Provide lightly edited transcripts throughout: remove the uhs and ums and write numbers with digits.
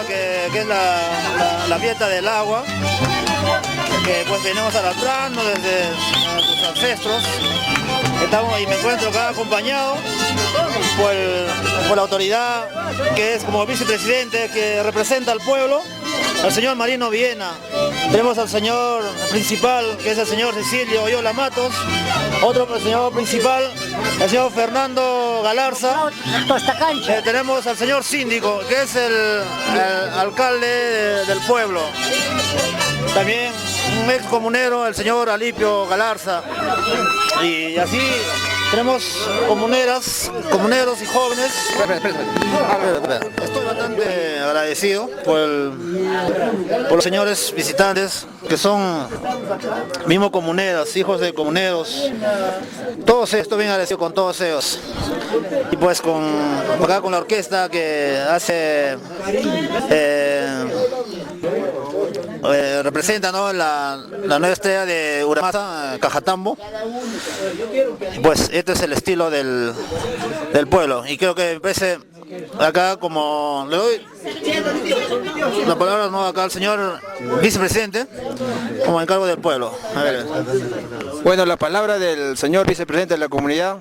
que es la fiesta del agua, que pues venimos arrastrando desde nuestros ancestros. Estamos y me encuentro acá acompañado por la autoridad que es como vicepresidente que representa al pueblo, al señor Marino Viena. Tenemos al señor principal, que es el señor Cecilio Oyola Matos, otro señor principal, el señor Fernando Galarza. Tenemos al señor síndico, que es el alcalde del pueblo. También un ex comunero, el señor Alipio Galarza. Y así tenemos comuneros y jóvenes. Estoy bastante agradecido por los señores visitantes que son mismos comuneros, hijos de comuneros. Todos estoy bien agradecido con todos ellos. Y pues acá con la orquesta que hace representa, ¿no?, la nueva estrella de Uramasa, Cajatambo. Pues este es el estilo del pueblo y creo que empecé acá como le doy la palabra, ¿no?, acá al señor vicepresidente como encargo del pueblo. A ver. Bueno, la palabra del señor vicepresidente de la comunidad.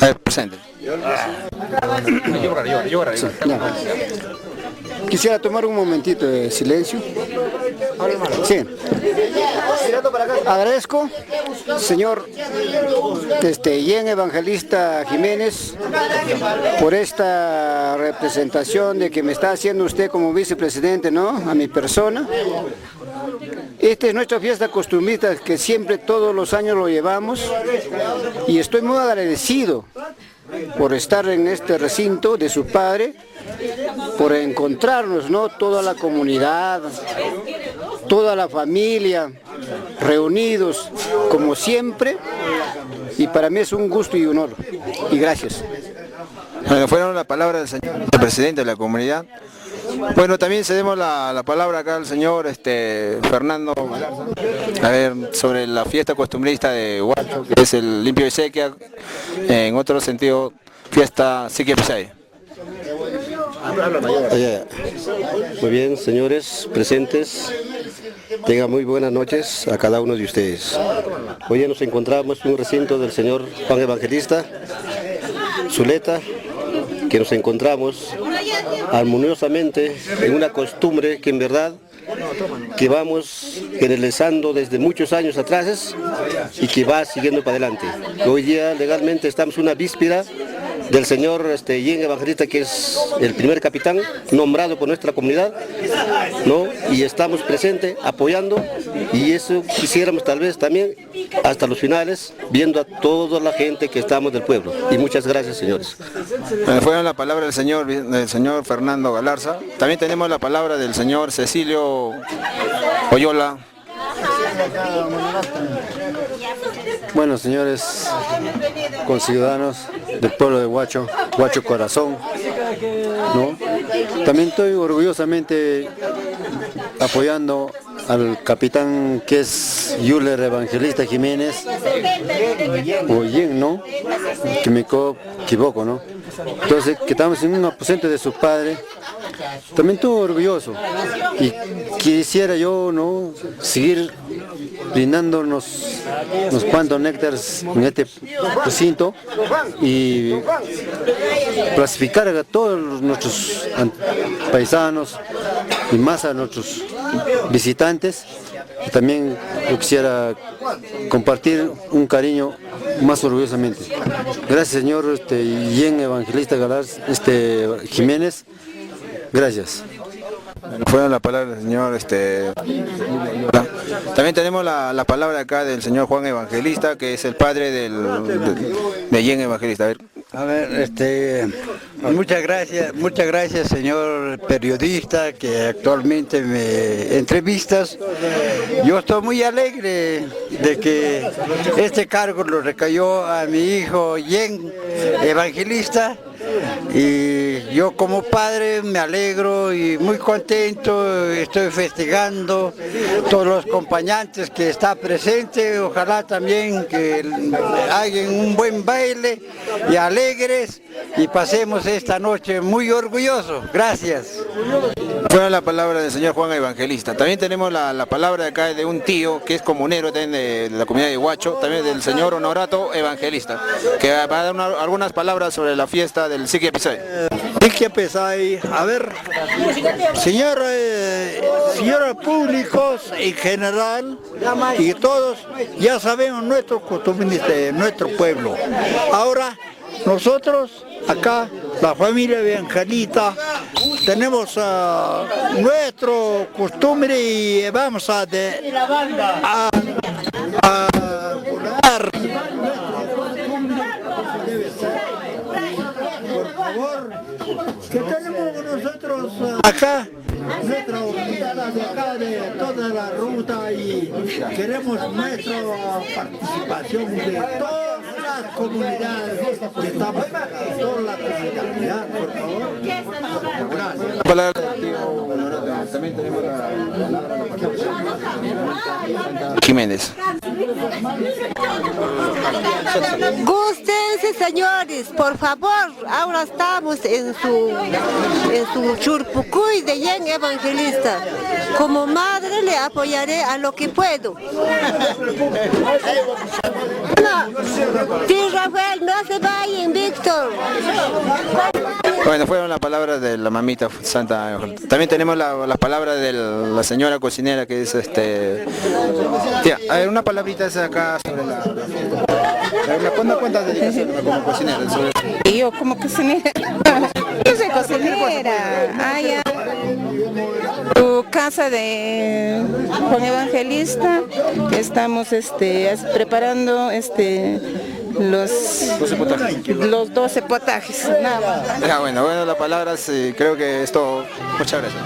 A ver, presente. Quisiera tomar un momentito de silencio. Sí. Agradezco, señor Yen Evangelista Jiménez, por esta representación de que me está haciendo usted como vicepresidente, ¿no?, a mi persona. Esta es nuestra fiesta costumbrista que siempre todos los años lo llevamos y estoy muy agradecido por estar en este recinto de su padre, por encontrarnos, ¿no?, toda la comunidad, toda la familia, reunidos como siempre, y para mí es un gusto y honor, y gracias. Bueno, fueron las palabras del señor presidente de la comunidad. Bueno, también cedemos la palabra acá al señor Fernando Galarza. A ver, sobre la fiesta costumbrista de Huacho, que es el limpio de sequía, en otro sentido, fiesta sequía pisay. Muy bien, señores presentes, tengan muy buenas noches a cada uno de ustedes. Hoy ya nos encontramos en un recinto del señor Juan Evangelista Zuleta, que nos encontramos armoniosamente en una costumbre que en verdad que vamos generalizando desde muchos años atrás y que va siguiendo para adelante. Hoy día legalmente estamos en una víspera del señor Yen Evangelista, que es el primer capitán nombrado por nuestra comunidad, ¿no?, y estamos presentes apoyando, y eso quisiéramos tal vez también hasta los finales, viendo a toda la gente que estamos del pueblo. Y muchas gracias, señores. Fueron la palabra del señor Fernando Galarza. También tenemos la palabra del señor Cecilio Oyola. Bueno, señores conciudadanos del pueblo de Huacho Corazón, ¿no?, también estoy orgullosamente apoyando al capitán que es Yuler Evangelista Jiménez, o Yen, ¿no?, que me equivoco, ¿no? Entonces, que estamos en un aposento de su padre, también estoy orgulloso y quisiera yo, ¿no?, seguir brindándonos unos cuantos néctares en este recinto y clasificar a todos nuestros paisanos y más a nuestros visitantes. Y también yo quisiera compartir un cariño más orgullosamente. Gracias, señor Yen Evangelista Galarza Jiménez. Gracias. Fueron la palabra del señor También tenemos la palabra acá del señor Juan Evangelista, que es el padre de Yen Evangelista. A ver, muchas gracias señor periodista que actualmente me entrevistas. Yo estoy muy alegre de que este cargo lo recayó a mi hijo Yen Evangelista, y yo como padre me alegro y muy contento, estoy festejando todos los acompañantes que están presentes, ojalá también que hagan un buen baile y alegres y pasemos esta noche muy orgullosos. Gracias. Fue la palabra del señor Juan Evangelista. También tenemos la palabra de acá de un tío que es comunero también de la comunidad de Huacho, también del señor Honorato Evangelista, que va a dar algunas palabras sobre la fiesta del Siquia Pisay. Siquia Pisay, a ver, señores públicos en general y todos ya sabemos nuestros costumbres de nuestro pueblo. Ahora nosotros acá, la familia Evangelista, tenemos nuestro costumbre y vamos a curar. Por favor, que tenemos nosotros acá nuestra unidad de acá de toda la ruta y queremos nuestra participación de todas las comunidades que estamos acá, toda la comunidad, por favor. Gracias. También tenemos Jiménez. Gústense, señores, por favor. Ahora estamos en su Churpucuy de Yen Evangelista. Como madre le apoyaré a lo que puedo. Sí, Rafael, no se vayan, Víctor. Bueno, fueron las palabras de la mamita Santa Ángel. También tenemos las palabras de la señora cocinera que es Tía, a ver, una palabrita esa acá sobre la ¿cuántas dedicaciones como cocinera? Yo como cocinera. Yo soy cocinera. Ah, ya. Tu casa de Juan Evangelista, estamos preparando los 12 potajes. Nada. Ya, bueno, las palabras, creo que esto. Muchas gracias.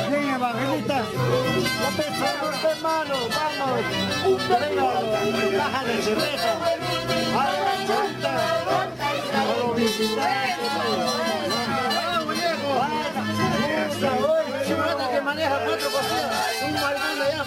Bien, evangelista, no pensamos, hermano, vamos, caja de cerveza, a la chanta, a los visitantes, hoy, que maneja 4 cocinas, un balcón allá.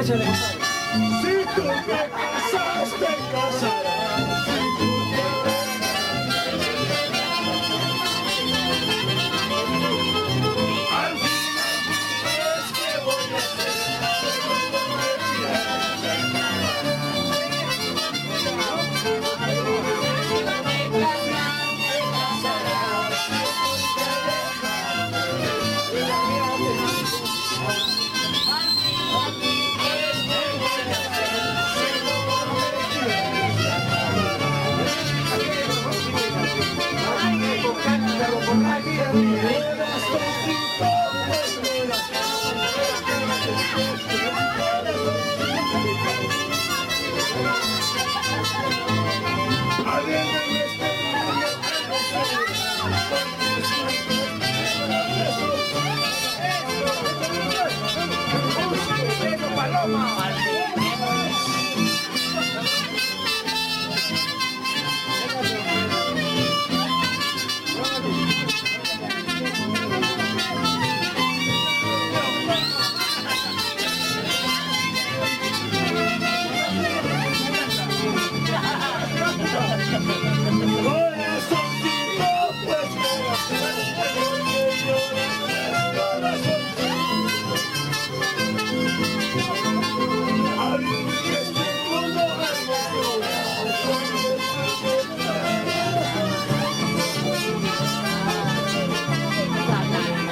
Échale. Si tú te casas, te casarás. Al final, es que voy a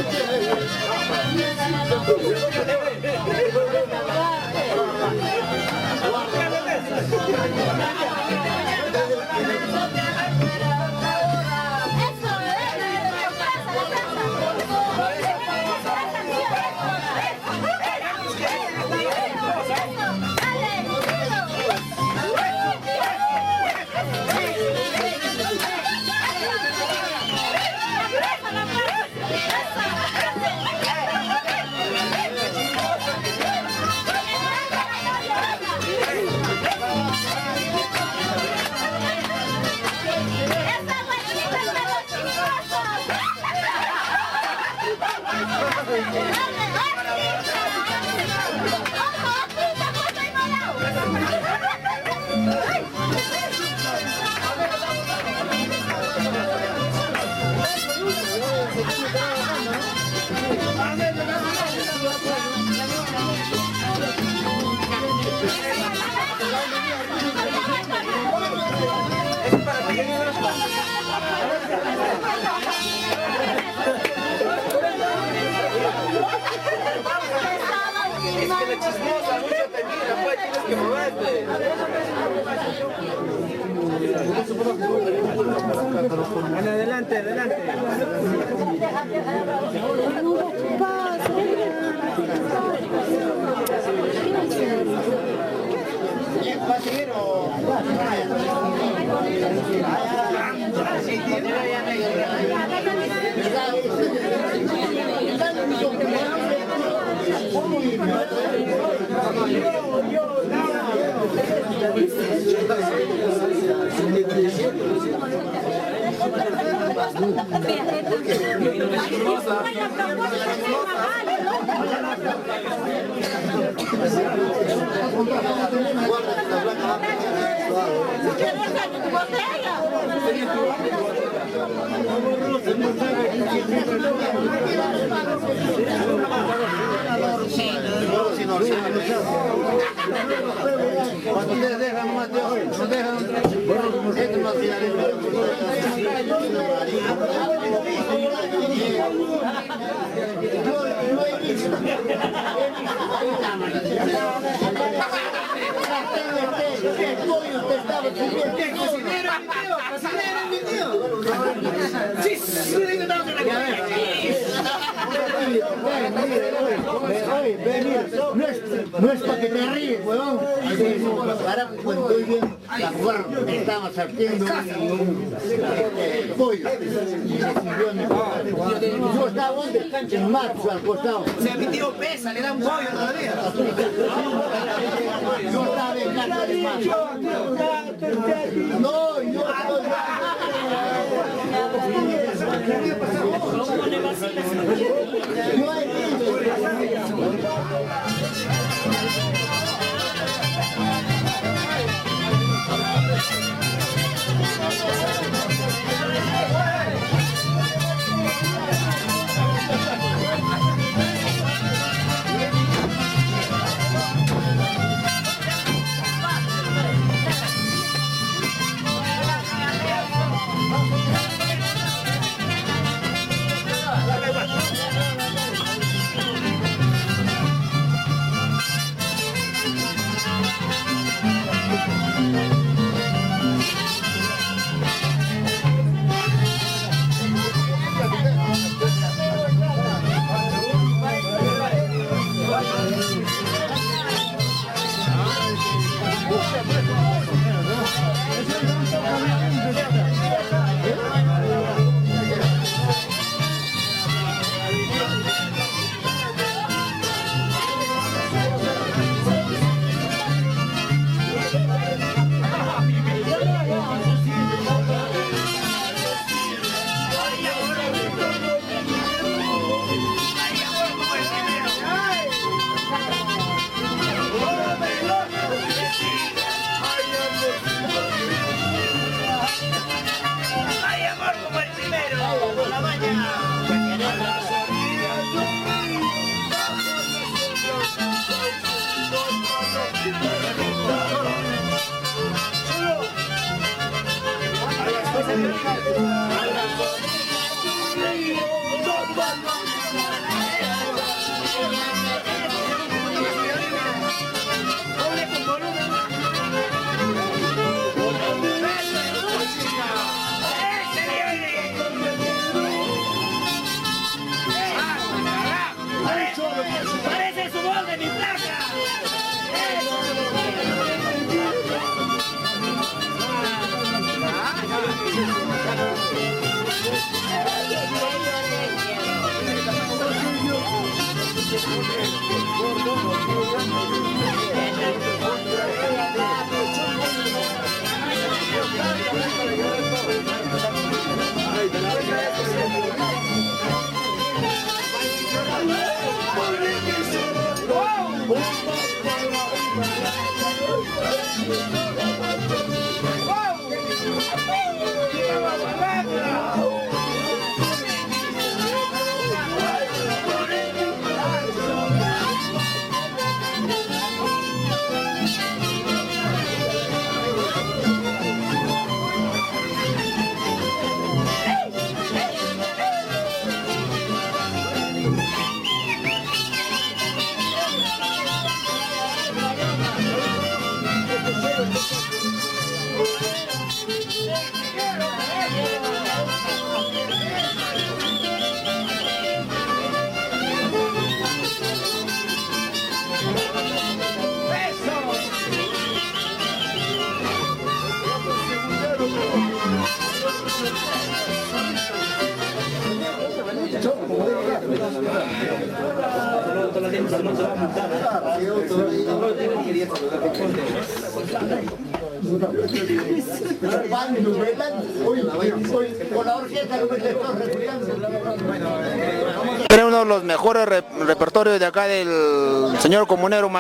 Gracias. Adelante, adelante. Cuando ustedes dejan más de hoy, no dejan, esto no no es para que te ríes, huevón. Carajo, cuando estoy bien, la mujer estaba sartiendo un pollo. Yo estaba en marzo al costado. O sea, mi tío pesa, le da un pollo todavía. Yo estaba en casa de marzo. No, yo Parece su voz de mi placa. Era uno de los mejores repertorios de acá del señor comunero María.